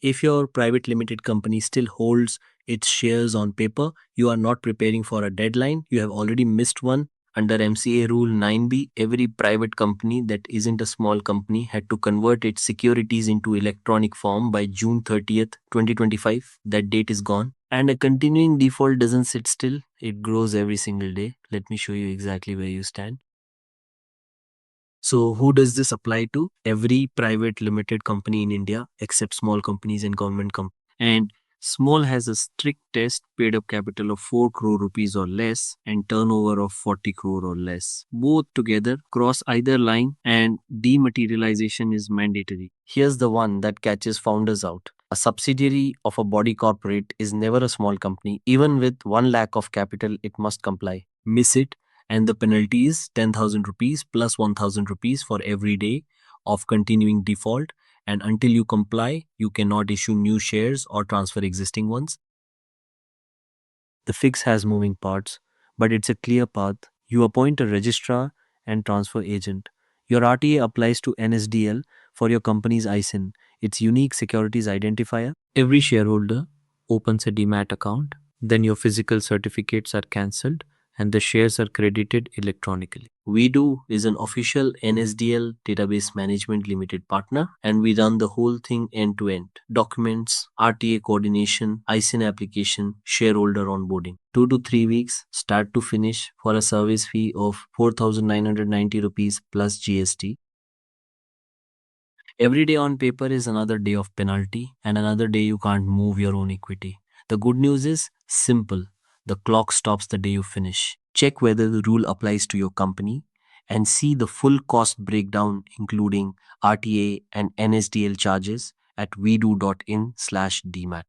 If your private limited company still holds its shares on paper, you are not preparing for a deadline. You have already missed one. Under MCA Rule 9B, every private company that isn't a small company had to convert its securities into electronic form by June 30th, 2025. That date is gone. And a continuing default doesn't sit still, it grows every single day. Let me show you exactly where you stand. So, who does this apply to? Every private limited company in India, except small companies and government companies. And small has a strict test: paid up capital of 4 crore rupees or less and turnover of 40 crore or less. Both together cross either line and dematerialization is mandatory. Here's the one that catches founders out. A subsidiary of a body corporate is never a small company. Even with 1 lakh of capital, it must comply. Miss it, and the penalty is 10,000 rupees plus 1,000 rupees for every day of continuing default. And until you comply, you cannot issue new shares or transfer existing ones. The fix has moving parts, but it's a clear path. You appoint a registrar and transfer agent. Your RTA applies to NSDL for your company's ISIN, its unique securities identifier. Every shareholder opens a Demat account, then your physical certificates are cancelled and the shares are credited electronically. WeeDoo is an official NSDL database management limited partner, and we run the whole thing end to end. Documents, RTA coordination, ISIN application, shareholder onboarding. 2 to 3 weeks, start to finish, for a service fee of 4,990 rupees plus GST. Every day on paper is another day of penalty and another day you can't move your own equity. The good news is simple. The clock stops the day you finish. Check whether the rule applies to your company and see the full cost breakdown including RTA and NSDL charges at weedo.in/demat.